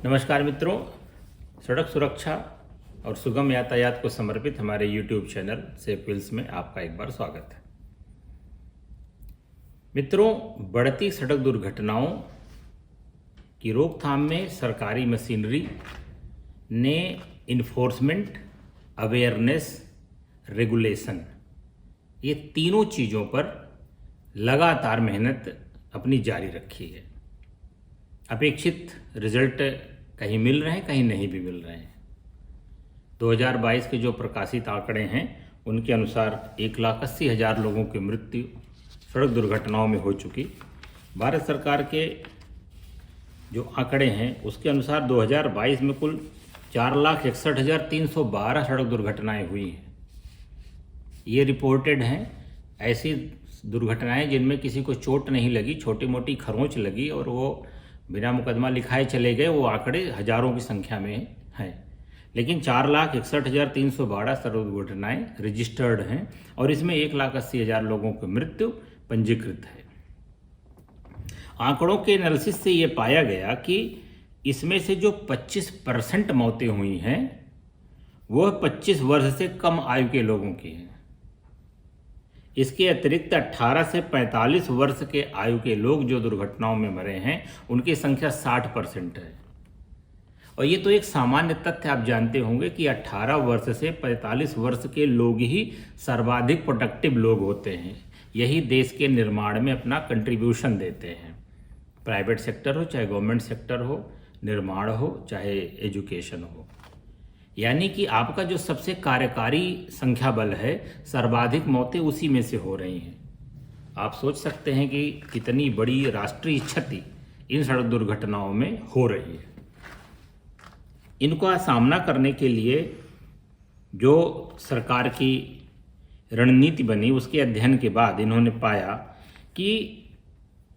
नमस्कार मित्रों, सड़क सुरक्षा और सुगम यातायात को समर्पित हमारे YouTube चैनल सेफ व्हील्स में आपका एक बार स्वागत है। मित्रों, बढ़ती सड़क दुर्घटनाओं की रोकथाम में सरकारी मशीनरी ने इन्फोर्समेंट, अवेयरनेस, रेगुलेशन ये तीनों चीज़ों पर लगातार मेहनत अपनी जारी रखी है। अपेक्षित रिजल्ट कहीं मिल रहे हैं, कहीं नहीं भी मिल रहे हैं। 2022 के जो प्रकाशित आंकड़े हैं उनके अनुसार 1,80,000 लोगों की मृत्यु सड़क दुर्घटनाओं में हो चुकी। भारत सरकार के जो आंकड़े हैं उसके अनुसार 2022 में कुल 4,61,312 सड़क दुर्घटनाएं हुई हैं। ये रिपोर्टेड हैं। ऐसी दुर्घटनाएं जिनमें किसी को चोट नहीं लगी, छोटी मोटी खरोंच लगी और वो बिना मुकदमा लिखाए चले गए, वो आंकड़े हजारों की संख्या में हैं। लेकिन 4,61,312 सड़क दुर्घटनाएं रजिस्टर्ड हैं और इसमें 1,80,000 लोगों की मृत्यु पंजीकृत है। आंकड़ों के एनालिसिस से ये पाया गया कि इसमें से जो 25% मौतें हुई हैं वह 25 वर्ष से कम आयु के लोगों की हैं। इसके अतिरिक्त 18 से 45 वर्ष के आयु के लोग जो दुर्घटनाओं में मरे हैं उनकी संख्या 60% है। और ये तो एक सामान्य तथ्य, आप जानते होंगे कि 18 वर्ष से 45 वर्ष के लोग ही सर्वाधिक प्रोडक्टिव लोग होते हैं। यही देश के निर्माण में अपना कंट्रीब्यूशन देते हैं। प्राइवेट सेक्टर हो चाहे गवर्नमेंट सेक्टर हो, निर्माण हो चाहे एजुकेशन हो। यानी कि आपका जो सबसे कार्यकारी संख्या बल है, सर्वाधिक मौतें उसी में से हो रही हैं। आप सोच सकते हैं कि कितनी बड़ी राष्ट्रीय क्षति इन सड़क दुर्घटनाओं में हो रही है। इनका सामना करने के लिए जो सरकार की रणनीति बनी, उसके अध्ययन के बाद इन्होंने पाया कि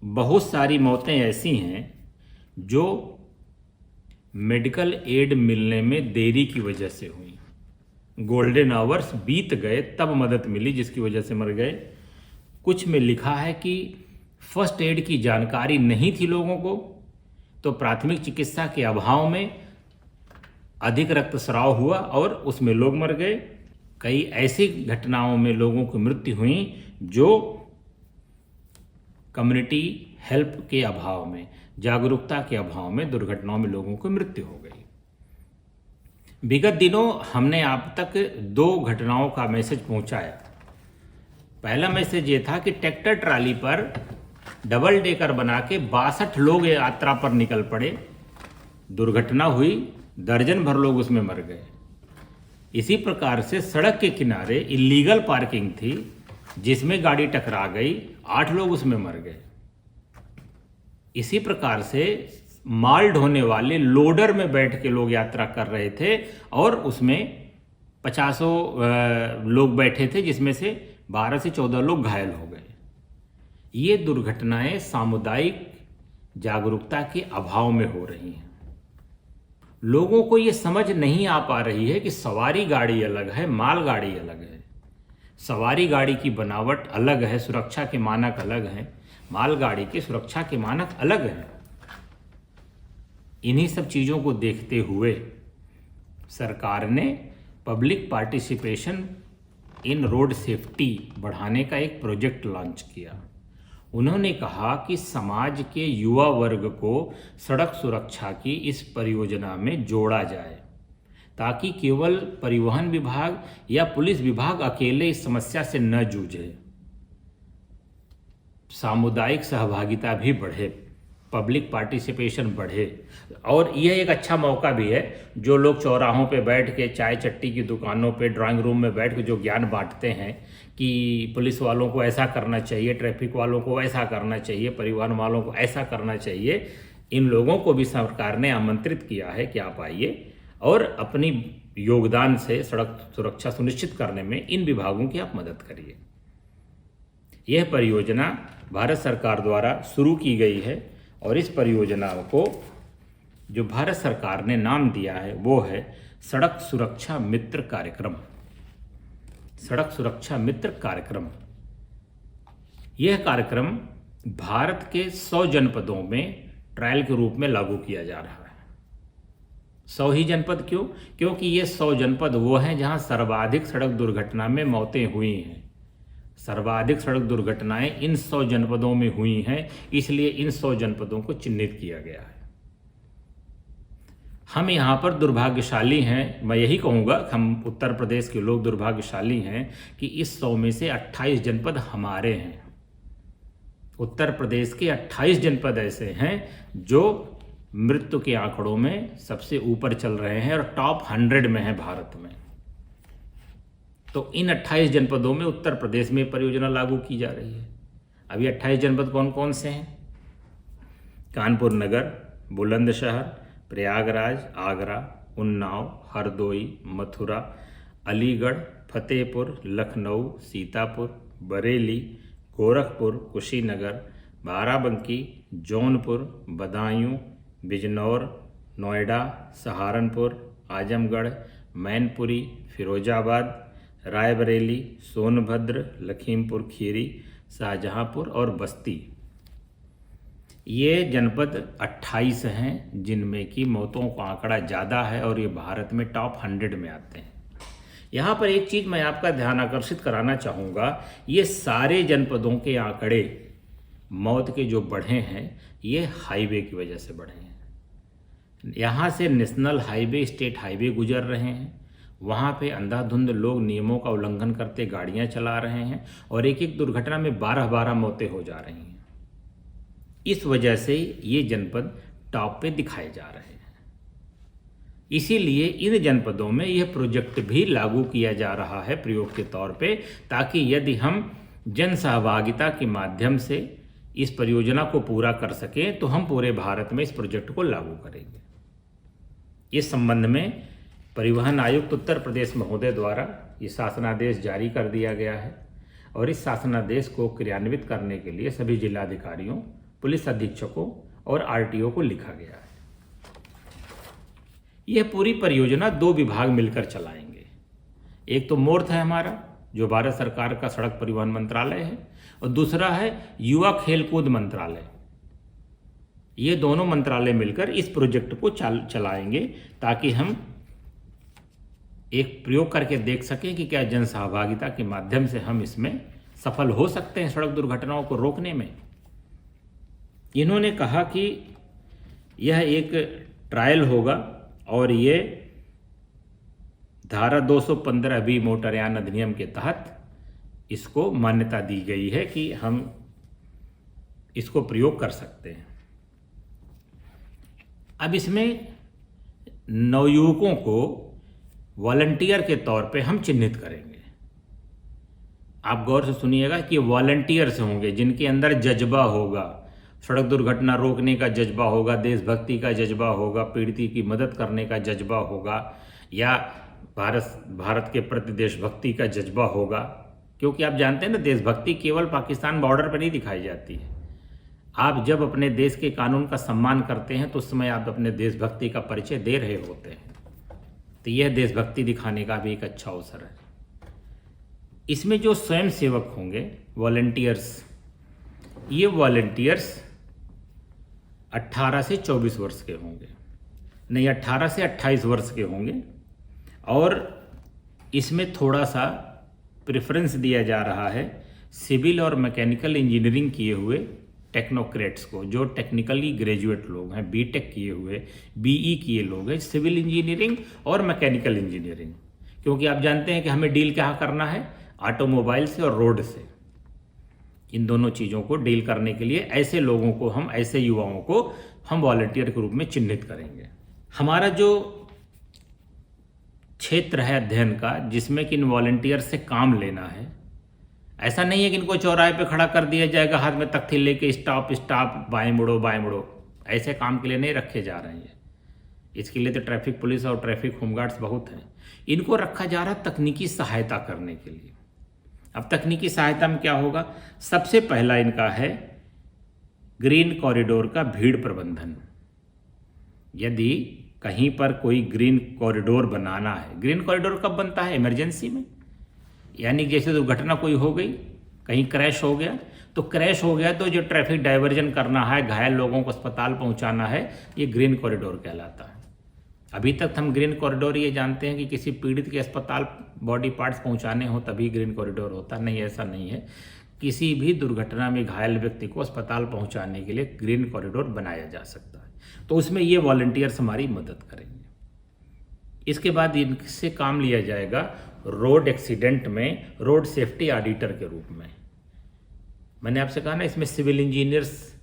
बहुत सारी मौतें ऐसी हैं जो मेडिकल एड मिलने में देरी की वजह से हुई। गोल्डन आवर्स बीत गए तब मदद मिली, जिसकी वजह से मर गए। कुछ में लिखा है कि फर्स्ट एड की जानकारी नहीं थी लोगों को, तो प्राथमिक चिकित्सा के अभाव में अधिक रक्तस्राव हुआ और उसमें लोग मर गए। कई ऐसी घटनाओं में लोगों की मृत्यु हुई जो कम्युनिटी हेल्प के अभाव में, जागरूकता के अभाव में दुर्घटनाओं में लोगों की मृत्यु हो गई। विगत दिनों हमने आप तक 2 घटनाओं का मैसेज पहुंचाया। पहला मैसेज ये था कि ट्रैक्टर ट्राली पर डबल डेकर बना के 62 लोग यात्रा पर निकल पड़े। दुर्घटना हुई, दर्जन भर लोग उसमें मर गए। इसी प्रकार से सड़क के किनारे इलीगल पार्किंग थी जिसमें गाड़ी टकरा गई, 8 लोग उसमें मर गए। इसी प्रकार से माल ढोने वाले लोडर में बैठ के लोग यात्रा कर रहे थे और उसमें 50 लोग बैठे थे, जिसमें से 12 से 14 लोग घायल हो गए। ये दुर्घटनाएं सामुदायिक जागरूकता के अभाव में हो रही हैं। लोगों को ये समझ नहीं आ पा रही है कि सवारी गाड़ी अलग है, माल गाड़ी अलग है। सवारी गाड़ी की बनावट अलग है, सुरक्षा के मानक अलग हैं। मालगाड़ी की सुरक्षा के मानक अलग हैं। इन्हीं सब चीज़ों को देखते हुए सरकार ने public participation in road safety बढ़ाने का एक प्रोजेक्ट लॉन्च किया। उन्होंने कहा कि समाज के युवा वर्ग को सड़क सुरक्षा की इस परियोजना में जोड़ा जाए, ताकि केवल परिवहन विभाग या पुलिस विभाग अकेले इस समस्या से न जूझे। सामुदायिक सहभागिता भी बढ़े, पब्लिक पार्टिसिपेशन बढ़े। और यह एक अच्छा मौका भी है, जो लोग चौराहों पे बैठ के, चाय चट्टी की दुकानों पे, ड्राइंग रूम में बैठ के जो ज्ञान बांटते हैं कि पुलिस वालों को ऐसा करना चाहिए, ट्रैफिक वालों को ऐसा करना चाहिए, परिवहन वालों को ऐसा करना चाहिए, इन लोगों को भी सरकार ने आमंत्रित किया है कि आप आइए और अपनी योगदान से सड़क सुरक्षा सुनिश्चित करने में इन विभागों की आप मदद करिए। यह परियोजना भारत सरकार द्वारा शुरू की गई है और इस परियोजना को जो भारत सरकार ने नाम दिया है वो है सड़क सुरक्षा मित्र कार्यक्रम। सड़क सुरक्षा मित्र कार्यक्रम, यह कार्यक्रम भारत के 100 जनपदों में ट्रायल के रूप में लागू किया जा रहा है। 100 ही जनपद क्यों? क्योंकि ये 100 जनपद वो हैं जहाँ सर्वाधिक सड़क दुर्घटना में मौतें हुई हैं। सर्वाधिक सड़क दुर्घटनाएं इन 100 जनपदों में हुई हैं, इसलिए इन 100 जनपदों को चिन्हित किया गया है। हम यहाँ पर दुर्भाग्यशाली हैं, मैं यही कहूँगा, हम उत्तर प्रदेश के लोग दुर्भाग्यशाली हैं कि इस 100 में से 28 जनपद हमारे हैं। उत्तर प्रदेश के 28 जनपद ऐसे हैं जो मृत्यु के आंकड़ों में सबसे ऊपर चल रहे हैं और टॉप 100 में है भारत में। तो इन 28 जनपदों में उत्तर प्रदेश में परियोजना लागू की जा रही है। अभी 28 जनपद कौन कौन से हैं? कानपुर नगर, बुलंदशहर, प्रयागराज, आगरा, उन्नाव, हरदोई, मथुरा, अलीगढ़, फतेहपुर, लखनऊ, सीतापुर, बरेली, गोरखपुर, कुशीनगर, बाराबंकी, जौनपुर, बदायूं, बिजनौर, नोएडा, सहारनपुर, आजमगढ़, मैनपुरी, फिरोजाबाद, रायबरेली, सोनभद्र, लखीमपुर खीरी, शाहजहांपुर और बस्ती। ये जनपद 28 हैं जिनमें की मौतों का आंकड़ा ज़्यादा है और ये भारत में टॉप 100 में आते हैं। यहाँ पर एक चीज़ मैं आपका ध्यान आकर्षित कराना चाहूँगा, ये सारे जनपदों के आंकड़े मौत के जो बढ़े हैं ये हाईवे की वजह से बढ़े हैं। यहाँ से नेशनल हाईवे, स्टेट हाईवे गुजर रहे हैं, वहाँ पे अंधाधुंध लोग नियमों का उल्लंघन करते गाड़ियाँ चला रहे हैं और एक एक दुर्घटना में 12-12 मौतें हो जा रही हैं। इस वजह से ये जनपद टॉप पे दिखाए जा रहे हैं। इसीलिए इन जनपदों में यह प्रोजेक्ट भी लागू किया जा रहा है प्रयोग के तौर पे, ताकि यदि हम जन सहभागिता के माध्यम से इस परियोजना को पूरा कर सकें तो हम पूरे भारत में इस प्रोजेक्ट को लागू करेंगे। इस संबंध में परिवहन आयुक्त उत्तर प्रदेश महोदय द्वारा ये शासनादेश जारी कर दिया गया है और इस शासनादेश को क्रियान्वित करने के लिए सभी जिलाधिकारियों, पुलिस अधीक्षकों और आरटीओ को लिखा गया है। यह पूरी परियोजना 2 विभाग मिलकर चलाएंगे। एक तो मोर्थ है हमारा, जो भारत सरकार का सड़क परिवहन मंत्रालय है, और दूसरा है युवा खेलकूद मंत्रालय। ये दोनों मंत्रालय मिलकर इस प्रोजेक्ट को चलाएंगे ताकि हम एक प्रयोग करके देख सकें कि क्या जन सहभागिता के माध्यम से हम इसमें सफल हो सकते हैं सड़क दुर्घटनाओं को रोकने में। इन्होंने कहा कि यह एक ट्रायल होगा और ये धारा 215 बी मोटरयान अधिनियम के तहत इसको मान्यता दी गई है कि हम इसको प्रयोग कर सकते हैं। अब इसमें नवयुवकों को वॉलंटियर के तौर पे हम चिन्हित करेंगे। आप गौर से सुनिएगा कि वॉलंटियर्स होंगे जिनके अंदर जज्बा होगा, सड़क दुर्घटना रोकने का जज्बा होगा, देशभक्ति का जज्बा होगा, पीड़ित की मदद करने का जज्बा होगा, या भारत के प्रति देशभक्ति का जज्बा होगा। क्योंकि आप जानते हैं ना, देशभक्ति केवल पाकिस्तान बॉर्डर पर नहीं दिखाई जाती है। आप जब अपने देश के कानून का सम्मान करते हैं तो उस समय आप अपने देशभक्ति का परिचय दे रहे होते हैं। तो यह देशभक्ति दिखाने का भी एक अच्छा अवसर है। इसमें जो स्वयं सेवक होंगे, वॉलंटियर्स, ये वॉलंटियर्स 18 से 24 वर्ष के होंगे, नहीं 18 से 28 वर्ष के होंगे। और इसमें थोड़ा सा प्रेफरेंस दिया जा रहा है सिविल और मैकेनिकल इंजीनियरिंग किए हुए टेक्नोक्रेट्स को, जो टेक्निकली ग्रेजुएट लोग हैं, बीटेक किए हुए, बीई किए लोग हैं, सिविल इंजीनियरिंग और मैकेनिकल इंजीनियरिंग। क्योंकि आप जानते हैं कि हमें डील क्या करना है, ऑटोमोबाइल से और रोड से। इन दोनों चीज़ों को डील करने के लिए ऐसे लोगों को हम, ऐसे युवाओं को हम वॉलंटियर के रूप में चिन्हित करेंगे। हमारा जो क्षेत्र है अध्ययन का, जिसमें कि इन वॉलंटियर से काम लेना है, ऐसा नहीं है कि इनको चौराहे पे खड़ा कर दिया जाएगा हाथ में तख्ती लेके स्टॉप स्टॉप, बाएं मुड़ो बाएं मुड़ो, ऐसे काम के लिए नहीं रखे जा रहे हैं। इसके लिए तो ट्रैफिक पुलिस और ट्रैफिक होमगार्ड्स बहुत हैं। इनको रखा जा रहा तकनीकी सहायता करने के लिए। अब तकनीकी सहायता में क्या होगा, सबसे पहला इनका है ग्रीन कॉरिडोर का भीड़ प्रबंधन। यदि कहीं पर कोई ग्रीन कॉरिडोर बनाना है, ग्रीन कॉरिडोर कब बनता है, इमरजेंसी में, यानी जैसे दुर्घटना कोई हो गई, कहीं क्रैश हो गया, तो क्रैश हो गया तो जो ट्रैफिक डाइवर्जन करना है, घायल लोगों को अस्पताल पहुंचाना है, ये ग्रीन कॉरिडोर कहलाता है। अभी तक हम ग्रीन कॉरिडोर ये जानते हैं कि किसी पीड़ित के अस्पताल बॉडी पार्ट्स पहुंचाने हो तभी ग्रीन कॉरिडोर होता, नहीं, ऐसा नहीं है। किसी भी दुर्घटना में घायल व्यक्ति को अस्पताल पहुंचाने के लिए ग्रीन कॉरिडोर बनाया जा सकता है। तो उसमें ये वॉलंटियर्स हमारी मदद करेंगे। इसके बाद इनसे काम लिया जाएगा रोड एक्सीडेंट में रोड सेफ्टी ऑडिटर के रूप में। मैंने आपसे कहा ना, इसमें सिविल इंजीनियर्स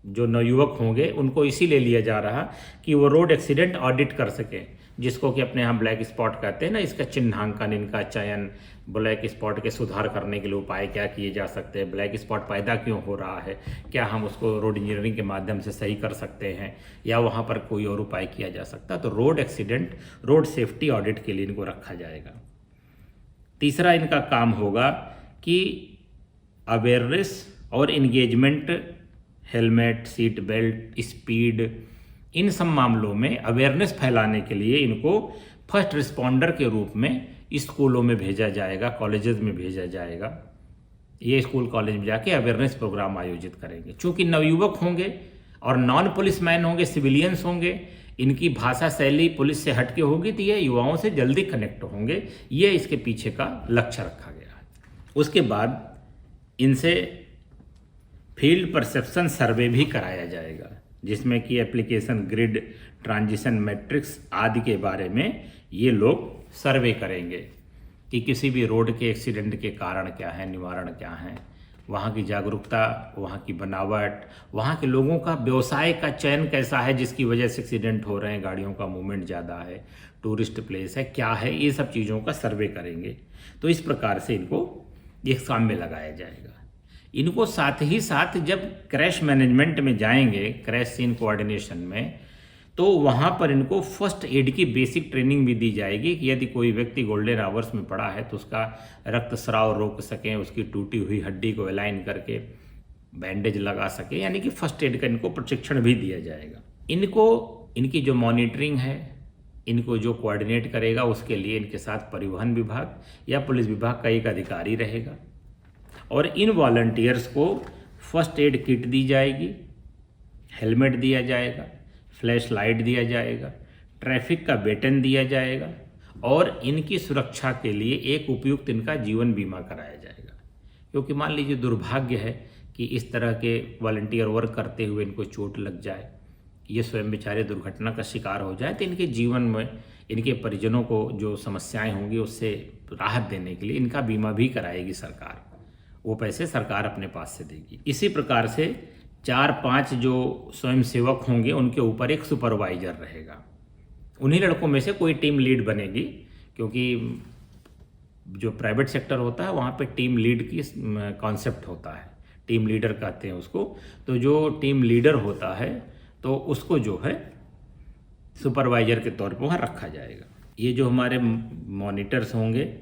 जो नवयुवक होंगे उनको इसीलिए लिया जा रहा कि वो रोड एक्सीडेंट ऑडिट कर सकें, जिसको कि अपने यहाँ ब्लैक स्पॉट कहते हैं ना, इसका चिन्हांकन, इनका चयन, ब्लैक स्पॉट के सुधार करने के लिए उपाय क्या किए जा सकते हैं, ब्लैक स्पॉट पैदा क्यों हो रहा है, क्या हम उसको रोड इंजीनियरिंग के माध्यम से सही कर सकते हैं या वहाँ पर कोई और उपाय किया जा सकता है। तो road accident road safety audit के लिए इनको रखा जाएगा। तीसरा इनका काम होगा कि अवेयरनेस और engagement, helmet, seat belt, speed, इन सब मामलों में अवेयरनेस फैलाने के लिए इनको फर्स्ट रिस्पॉन्डर के रूप में स्कूलों में भेजा जाएगा, कॉलेजेस में भेजा जाएगा। ये स्कूल कॉलेज में जाके अवेयरनेस प्रोग्राम आयोजित करेंगे। चूँकि नवयुवक होंगे और नॉन पुलिस मैन होंगे, सिविलियंस होंगे, इनकी भाषा शैली पुलिस से हटके होगी, तो ये युवाओं से जल्दी कनेक्ट होंगे। ये इसके पीछे का लक्ष्य रखा गया है। उसके बाद इनसे फील्ड परसेप्शन सर्वे भी कराया जाएगा, जिसमें कि एप्लीकेशन ग्रिड, ट्रांजिशन मैट्रिक्स आदि के बारे में ये लोग सर्वे करेंगे कि किसी भी रोड के एक्सीडेंट के कारण क्या है, निवारण क्या है, वहाँ की जागरूकता, वहाँ की बनावट, वहाँ के लोगों का व्यवसाय का चयन कैसा है जिसकी वजह से एक्सीडेंट हो रहे हैं, गाड़ियों का मूवमेंट ज़्यादा है, टूरिस्ट प्लेस है, क्या है, ये सब चीज़ों का सर्वे करेंगे। तो इस प्रकार से इनको एक काम में लगाया जाएगा। इनको साथ ही साथ जब क्रैश मैनेजमेंट में जाएंगे, क्रैश सीन कोऑर्डिनेशन में, तो वहाँ पर इनको फर्स्ट एड की बेसिक ट्रेनिंग भी दी जाएगी कि यदि कोई व्यक्ति गोल्डन आवर्स में पड़ा है तो उसका रक्तस्राव रोक सकें, उसकी टूटी हुई हड्डी को अलाइन करके बैंडेज लगा सके, यानी कि फर्स्ट एड का इनको प्रशिक्षण भी दिया जाएगा। इनको इनकी जो मॉनिटरिंग है, इनको जो कोऑर्डिनेट करेगा, उसके लिए इनके साथ परिवहन विभाग या पुलिस विभाग का एक अधिकारी रहेगा। और इन वॉलंटियर्स को फर्स्ट एड किट दी जाएगी, हेलमेट दिया जाएगा, फ्लैश लाइट दिया जाएगा, ट्रैफिक का बेटन दिया जाएगा और इनकी सुरक्षा के लिए एक उपयुक्त इनका जीवन बीमा कराया जाएगा। क्योंकि मान लीजिए दुर्भाग्य है कि इस तरह के वॉलंटियर वर्क करते हुए इनको चोट लग जाए, ये स्वयं बेचारे दुर्घटना का शिकार हो जाए, तो इनके जीवन में इनके परिजनों को जो समस्याएं होंगी उससे राहत देने के लिए इनका बीमा भी कराएगी सरकार। वो पैसे सरकार अपने पास से देगी। इसी प्रकार से 4-5 जो स्वयंसेवक होंगे उनके ऊपर एक सुपरवाइजर रहेगा। उन्हीं लड़कों में से कोई टीम लीड बनेगी, क्योंकि जो प्राइवेट सेक्टर होता है वहाँ पे टीम लीड की कॉन्सेप्ट होता है, टीम लीडर कहते हैं उसको। तो जो टीम लीडर होता है तो उसको जो है सुपरवाइजर के तौर पर वहाँ रखा जाएगा। ये जो हमारे मॉनिटर्स होंगे,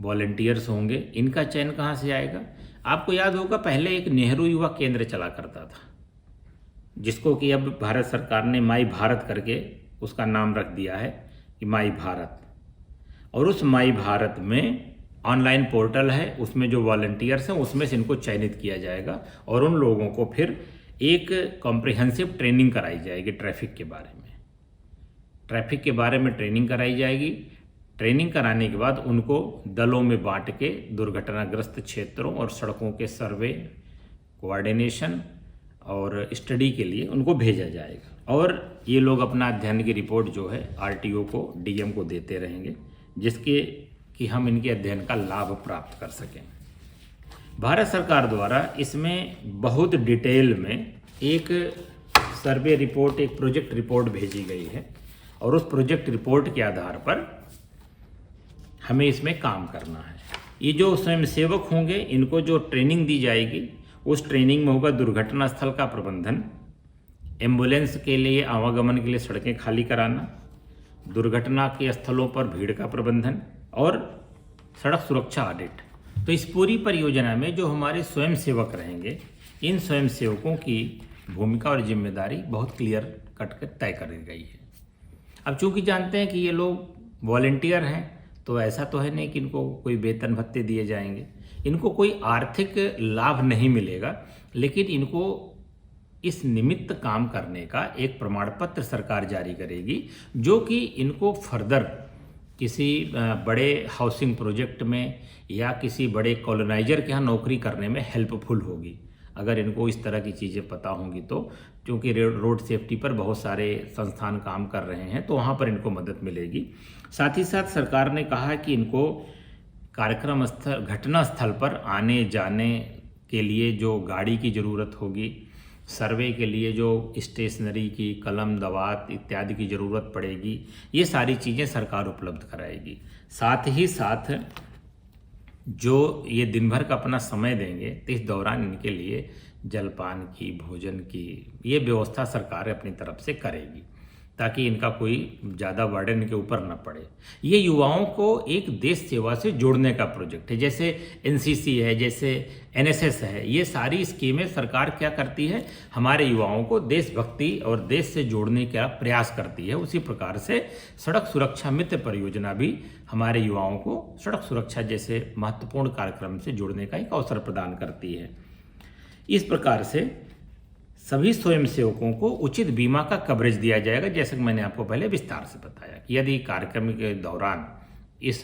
वॉलंटियर्स होंगे, इनका चयन कहाँ से आएगा? आपको याद होगा पहले एक नेहरू युवा केंद्र चला करता था, जिसको कि अब भारत सरकार ने माई भारत करके उसका नाम रख दिया है कि माई भारत। और उस माई भारत में ऑनलाइन पोर्टल है, उसमें जो वॉलंटियर्स हैं उसमें से इनको चयनित किया जाएगा और उन लोगों को फिर एक कॉम्प्रिहेंसिव ट्रेनिंग कराई जाएगी ट्रैफिक के बारे में। ट्रैफिक के बारे में ट्रेनिंग कराई जाएगी। ट्रेनिंग कराने के बाद उनको दलों में बांट के दुर्घटनाग्रस्त क्षेत्रों और सड़कों के सर्वे, कोऑर्डिनेशन और स्टडी के लिए उनको भेजा जाएगा। और ये लोग अपना अध्ययन की रिपोर्ट जो है आरटीओ को, डीएम को देते रहेंगे, जिसके कि हम इनके अध्ययन का लाभ प्राप्त कर सकें। भारत सरकार द्वारा इसमें बहुत डिटेल में एक सर्वे रिपोर्ट, एक प्रोजेक्ट रिपोर्ट भेजी गई है और उस प्रोजेक्ट रिपोर्ट के आधार पर हमें इसमें काम करना है। ये जो स्वयंसेवक होंगे इनको जो ट्रेनिंग दी जाएगी, उस ट्रेनिंग में होगा दुर्घटना स्थल का प्रबंधन, एम्बुलेंस के लिए आवागमन के लिए सड़कें खाली कराना, दुर्घटना के स्थलों पर भीड़ का प्रबंधन और सड़क सुरक्षा ऑडिट। तो इस पूरी परियोजना में जो हमारे स्वयंसेवक रहेंगे, इन स्वयंसेवकों की भूमिका और जिम्मेदारी बहुत क्लियर कट कर तय कर गई है। अब चूंकि जानते हैं कि ये लोग वॉलंटियर हैं, तो ऐसा तो है नहीं कि इनको कोई वेतन भत्ते दिए जाएंगे, इनको कोई आर्थिक लाभ नहीं मिलेगा, लेकिन इनको इस निमित्त काम करने का एक प्रमाण पत्र सरकार जारी करेगी, जो कि इनको फर्दर किसी बड़े हाउसिंग प्रोजेक्ट में या किसी बड़े कॉलोनाइजर के यहाँ नौकरी करने में हेल्पफुल होगी, अगर इनको इस तरह की चीज़ें पता होंगी तो। क्योंकि रोड सेफ्टी पर बहुत सारे संस्थान काम कर रहे हैं, तो वहाँ पर इनको मदद मिलेगी। साथ ही साथ सरकार ने कहा कि इनको कार्यक्रम स्थल, घटना स्थल पर आने जाने के लिए जो गाड़ी की ज़रूरत होगी, सर्वे के लिए जो स्टेशनरी की कलम दवात इत्यादि की ज़रूरत पड़ेगी, ये सारी चीज़ें सरकार उपलब्ध कराएगी। साथ ही साथ जो ये दिन भर का अपना समय देंगे, तो इस दौरान इनके लिए जलपान की, भोजन की ये व्यवस्था सरकार अपनी तरफ से करेगी, ताकि इनका कोई ज़्यादा बर्डन इनके ऊपर न पड़े। ये युवाओं को एक देश सेवा से जोड़ने का प्रोजेक्ट है। जैसे एनसीसी है, जैसे एनएसएस है, ये सारी स्कीमें सरकार क्या करती है, हमारे युवाओं को देशभक्ति और देश से जोड़ने का प्रयास करती है। उसी प्रकार से सड़क सुरक्षा मित्र परियोजना भी हमारे युवाओं को सड़क सुरक्षा जैसे महत्वपूर्ण कार्यक्रम से जुड़ने का एक अवसर प्रदान करती है। इस प्रकार से सभी स्वयंसेवकों को उचित बीमा का कवरेज दिया जाएगा, जैसे कि मैंने आपको पहले विस्तार से बताया कि यदि कार्यक्रम के दौरान, इस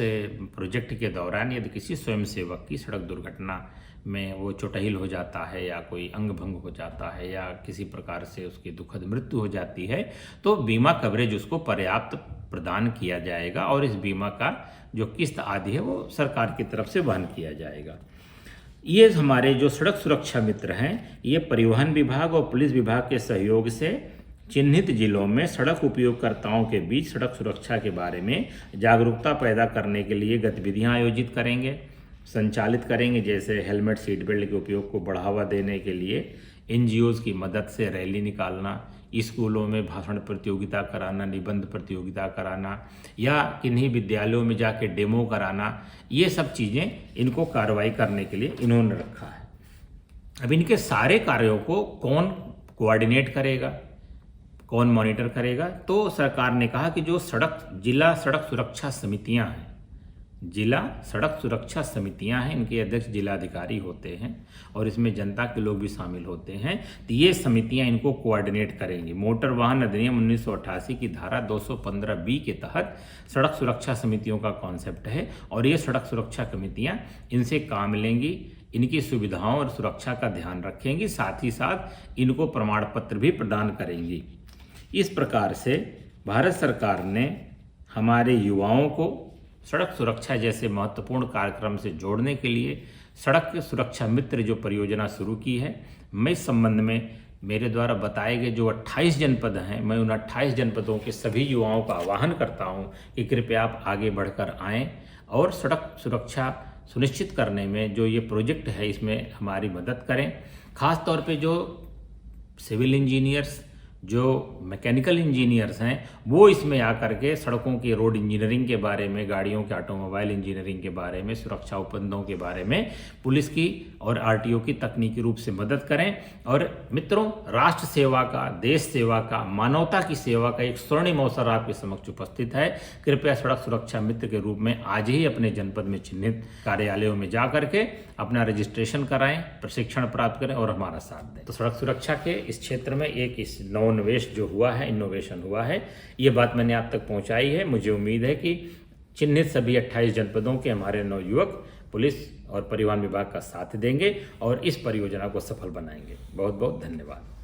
प्रोजेक्ट के दौरान यदि किसी स्वयंसेवक की सड़क दुर्घटना में वो चोटहिल हो जाता है या कोई अंग भंग हो जाता है या किसी प्रकार से उसकी दुखद मृत्यु हो जाती है, तो बीमा कवरेज उसको पर्याप्त प्रदान किया जाएगा और इस बीमा का जो किस्त आदि है वो सरकार की तरफ से वहन किया जाएगा। ये हमारे जो सड़क सुरक्षा मित्र हैं, ये परिवहन विभाग और पुलिस विभाग के सहयोग से चिन्हित जिलों में सड़क उपयोगकर्ताओं के बीच सड़क सुरक्षा के बारे में जागरूकता पैदा करने के लिए गतिविधियां आयोजित करेंगे, संचालित करेंगे। जैसे हेलमेट, सीट बेल्ट के उपयोग को बढ़ावा देने के लिए एनजीओज़ की मदद से रैली निकालना, स्कूलों में भाषण प्रतियोगिता कराना, निबंध प्रतियोगिता कराना या किन्हीं विद्यालयों में जाके डेमो कराना, ये सब चीज़ें इनको कार्रवाई करने के लिए इन्होंने रखा है। अब इनके सारे कार्यों को कौन कोऑर्डिनेट करेगा, कौन मॉनिटर करेगा, तो सरकार ने कहा कि जो जिला सड़क सुरक्षा समितियां हैं, जिला सड़क सुरक्षा समितियां हैं, इनके अध्यक्ष जिलाधिकारी होते हैं और इसमें जनता के लोग भी शामिल होते हैं। तो ये समितियां इनको कोऑर्डिनेट करेंगी। मोटर वाहन अधिनियम 1988 की धारा 215B के तहत सड़क सुरक्षा समितियों का कॉन्सेप्ट है और ये सड़क सुरक्षा कमेटियां इनसे काम लेंगी, इनकी सुविधाओं और सुरक्षा का ध्यान रखेंगी, साथ ही साथ इनको प्रमाण पत्र भी प्रदान करेंगी। इस प्रकार से भारत सरकार ने हमारे युवाओं को सड़क सुरक्षा जैसे महत्वपूर्ण कार्यक्रम से जोड़ने के लिए सड़क सुरक्षा मित्र जो परियोजना शुरू की है। मैं इस संबंध में मेरे द्वारा बताए गए जो 28 जनपद हैं, मैं उन 28 जनपदों के सभी युवाओं का आह्वान करता हूं कि कृपया आप आगे बढ़कर आएँ और सड़क सुरक्षा सुनिश्चित करने में जो ये प्रोजेक्ट है इसमें हमारी मदद करें। ख़ास तौर पे जो सिविल इंजीनियर्स, जो मैकेनिकल इंजीनियर्स हैं, वो इसमें आकर के सड़कों की रोड इंजीनियरिंग के बारे में, गाड़ियों के ऑटोमोबाइल इंजीनियरिंग के बारे में, सुरक्षा उपबंधों के बारे में पुलिस की और आरटीओ की तकनीकी रूप से मदद करें। और मित्रों, राष्ट्र सेवा का, देश सेवा का, मानवता की सेवा का एक स्वर्णिम अवसर आपके समक्ष उपस्थित है। कृपया सड़क सुरक्षा मित्र के रूप में आज ही अपने जनपद में चिन्हित कार्यालयों में जा करके अपना रजिस्ट्रेशन कराएं, प्रशिक्षण प्राप्त करें और हमारा साथ दें। तो सड़क सुरक्षा के इस क्षेत्र में एक इस नवोन्वेष जो हुआ है, इनोवेशन हुआ है, ये बात मैंने आप तक पहुंचाई है। मुझे उम्मीद है कि चिन्हित सभी 28 जनपदों के हमारे नवयुवक पुलिस और परिवहन विभाग का साथ देंगे और इस परियोजना को सफल बनाएंगे। बहुत बहुत धन्यवाद।